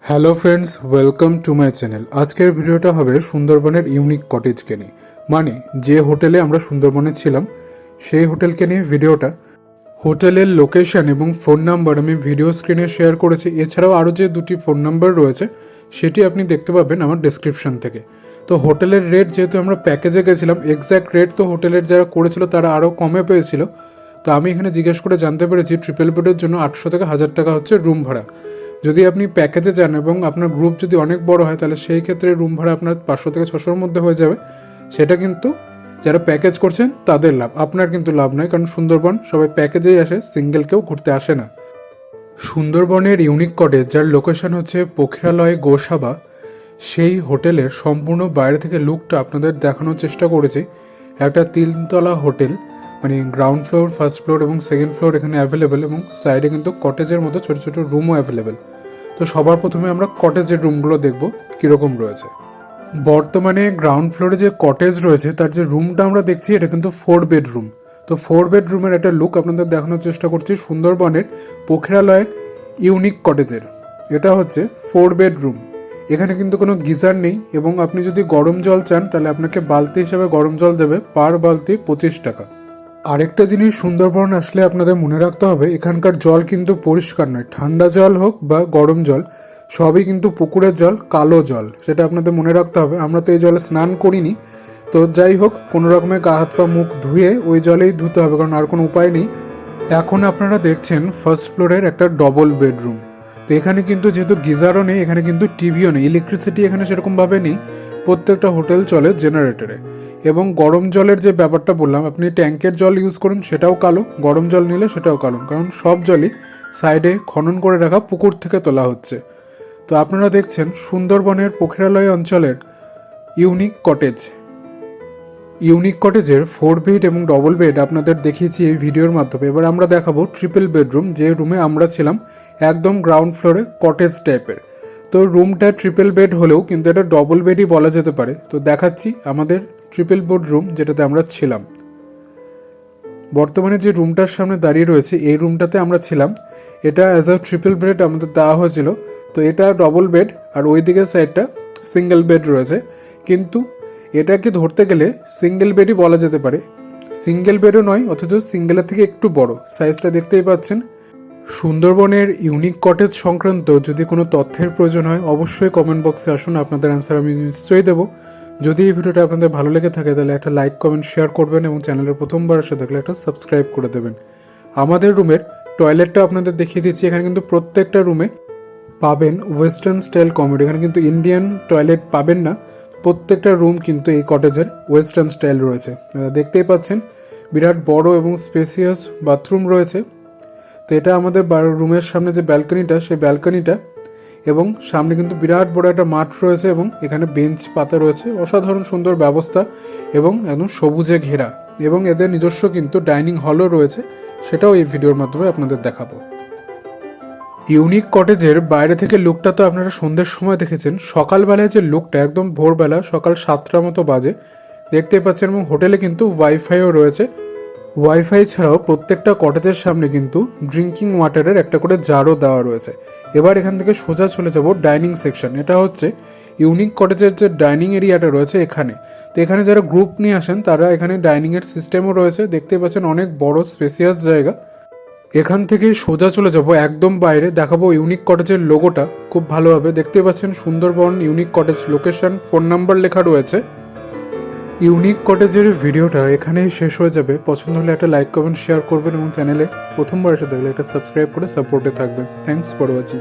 Hello friends, welcome to my channel. আজকের ভিডিওটা হবে সুন্দরবনের ইউনিক কটেজকে নিয়ে, মানে যে হোটেলে আমরা সুন্দরবনে ছিলাম সেই হোটেলকে নিয়ে ভিডিওটা। হোটেলের লোকেশন এবং ফোন নাম্বার আমি ভিডিও স্ক্রিনে শেয়ার করেছি। এছাড়াও আরও যে দুটি ফোন নাম্বার রয়েছে সেটি আপনি দেখতে পাবেন আমার ডেসক্রিপশন থেকে। তো হোটেলের রেট, যেহেতু আমরা প্যাকেজে গেছিলাম, এক্স্যাক্ট রেট তো হোটেলের যারা করেছিল তারা আরও কমে পেয়েছিল। তো আমি এখানে জিজ্ঞেস করে জানতে পেরেছি ট্রিপল বেডের জন্য 800 থেকে 1000 টাকা হচ্ছে রুম ভাড়া। যদি আপনি প্যাকেজে যান এবং আপনার গ্রুপ যদি অনেক বড় হয় তাহলে সেই ক্ষেত্রে রুম ভাড়া আপনার 500 থেকে 600-র মধ্যে হয়ে যাবে। সেটা কিন্তু যারা প্যাকেজ করছেন তাদের লাভ, আপনার কিন্তু লাভ নয়, কারণ সুন্দরবন সবাই প্যাকেজেই আসে, সিঙ্গেল কেউ ঘুরতে আসে না। সুন্দরবনের ইউনিক কটেজ, যার লোকেশন হচ্ছে পোখরালয় গোসাবা, সেই হোটেলের সম্পূর্ণ বাইরে থেকে লুকটা আপনাদের দেখানোর চেষ্টা করেছি। একটা 3তলা হোটেল, মানে গ্রাউন্ড ফ্লোর, ফার্স্ট ফ্লোর এবং সেকেন্ড ফ্লোর এখানে অ্যাভেলেবেল, এবং সাইডে কিন্তু কটেজের মতো ছোটো ছোটো রুমও অ্যাভেলেবেল। তো সবার প্রথমে আমরা কটেজের রুমগুলো দেখব কীরকম রয়েছে। বর্তমানে গ্রাউন্ড ফ্লোরে যে কটেজ রয়েছে তার যে রুমটা আমরা দেখছি এটা কিন্তু 4 বেডরুম। তো 4 বেডরুমের একটা লুক আপনাদের দেখানোর চেষ্টা করছি সুন্দরবনের পোখরালয়ের ইউনিক কটেজের। এটা হচ্ছে 4 বেডরুম। এখানে কিন্তু কোনো গিজার নেই, এবং আপনি যদি গরম জল চান তাহলে আপনাকে বালতি হিসাবে গরম জল দেবে, পার বালতি 25 টাকা। আরেকটা জিনিস সুন্দরবন আসলে আপনাদের মনে রাখতে হবে, এখানকার জল কিন্তু পরিষ্কার নয়। ঠান্ডা জল হোক বা গরম জল, সবই কিন্তু পুকুরের জল, কালো জল, সেটা আপনাদের মনে রাখতে হবে। আমরা তো এই জলে স্নান করিনি, তো যাই হোক কোনো রকমে গা হাত পা মুখ ধুয়ে ওই জলেই ধুতে হবে, কারণ আর কোনো উপায় নেই। এখন আপনারা দেখছেন ফার্স্ট ফ্লোরের একটা ডবল বেডরুম। তো এখানে কিন্তু যেহেতু গিজারও নেই, এখানে কিন্তু টিভিও নেই, ইলেকট্রিসিটি এখানে সেরকমভাবে নেই। প্রত্যেকটা হোটেল চলে জেনারেটরে। এবং গরম জলের যে ব্যাপারটা বললাম, আপনি ট্যাঙ্কের জল ইউজ করুন সেটাও কালো, গরম জল নিলে সেটাও কালো, কারণ সব জলই সাইডে খনন করে রাখা পুকুর থেকে তোলা হচ্ছে। তো আপনারা দেখছেন সুন্দরবনের পোখরালয় অঞ্চলের ইউনিক কটেজ। ইউনিক কটেজের 4 বেড এবং ডবল বেড আপনাদের দেখিয়েছি এই ভিডিওর মাধ্যমে। এবার আমরা দেখাবো ট্রিপল বেডরুম, যে রুমে আমরা ছিলাম একদম গ্রাউন্ড ফ্লোরে কটেজ টাইপের। তো রুমটা ট্রিপল বেড হলেও কিন্তু এটা ডবল বেডই বলা যেতে পারে। তো দেখাচ্ছি আমাদের ট্রিপল বেডরুম যেটাতে আমরা ছিলাম। বর্তমানে যে রুমটার সামনে দাঁড়িয়ে রয়েছে এই রুমটাতে আমরা ছিলাম। এটা অ্যাজ আ ট্রিপল বেড আমাদের দেওয়া হয়েছিল। তো এটা ডবল বেড, আর ওই দিকের সাইডটা সিঙ্গেল বেড রয়েছে। কিন্তু এটাকে ধরতে গেলে সিঙ্গেল বেডই বলা যেতে পারে, সিঙ্গেল বেডও নয়, অথচ সিঙ্গেলের থেকে একটু বড়। সাইজটা দেখতেই পাচ্ছেন। সুন্দরবনের ইউনিক কটেজ সংক্রান্ত যদি কোনো তথ্যের প্রয়োজন হয় অবশ্যই কমেন্ট বক্সে আসুন, আপনাদের অ্যান্সার আমি নিশ্চয়ই দেবো। যদি এই ভিডিওটা আপনাদের ভালো লেগে থাকে তাহলে একটা লাইক, কমেন্ট, শেয়ার করবেন, এবং চ্যানেলের প্রথমবার এসে থাকলে একটা সাবস্ক্রাইব করে দেবেন। আমাদের রুমের টয়লেটটা আপনাদের দেখিয়ে দিচ্ছি। এখানে কিন্তু প্রত্যেকটা রুমে পাবেন ওয়েস্টার্ন স্টাইল কমোড, এখানে কিন্তু ইন্ডিয়ান টয়লেট পাবেন না। প্রত্যেকটা রুম কিন্তু এই কটেজের ওয়েস্টার্ন স্টাইল রয়েছে। দেখতেই পাচ্ছেন বিরাট বড় এবং স্পেসিয়াস বাথরুম রয়েছে। তো এটা আমাদের রুমের সামনে যে ব্যালকনিটা, সেই ব্যালকনিটা, এবং সামনে কিন্তু বিরাট বড় একটা মাঠ রয়েছে, এবং এখানে বেঞ্চ পাতা রয়েছে। অসাধারণ সুন্দর ব্যবস্থা এবং একদম সবুজে ঘেরা, এবং এদের নিজস্ব কিন্তু ডাইনিং হলও রয়েছে, সেটাও এই ভিডিওর মাধ্যমে আপনাদের দেখাবো। ইউনিক কটেজের বাইরে থেকে লুকটা তো আপনারা সন্ধ্যের সময় দেখেছেন। সকালবেলায় যে লুকটা, একদম ভোরবেলা সকাল 7টার মতো বাজে, দেখতেই পাচ্ছেন। এবং হোটেলে কিন্তু ওয়াইফাইও রয়েছে। ওয়াইফাই ছাড়াও প্রত্যেকটা কটেজের সামনে কিন্তু ড্রিঙ্কিং ওয়াটারের একটা করে জারও দেওয়া রয়েছে। এবার এখান থেকে সোজা চলে যাব ডাইনিং সেকশন। এটা হচ্ছে ইউনিক কটেজের যে ডাইনিং এরিয়াটা রয়েছে এখানে। তো এখানে যারা গ্রুপ নিয়ে আসেন তারা এখানে ডাইনিংয়ের সিস্টেমও রয়েছে। দেখতে পাচ্ছেন অনেক বড় স্পেসিয়াস জায়গা। এখান থেকে সোজা চলে যাব একদম বাইরে, দেখাবো ইউনিক কটেজের লোগোটা খুব ভালোভাবে। দেখতে পাচ্ছেন Sundarban unique cottage, location, phone number লেখা রয়েছে। ইউনিক কটেজের ভিডিওটা এখানেই শেষ হয়ে যাবে। পছন্দ হলে একটা লাইক, কমেন্ট, শেয়ার করবেন, এবং চ্যানেলে প্রথমবার এসে থাকলে একটা সাবস্ক্রাইব করে সাপোর্টে থাকবেন। Thanks for watching.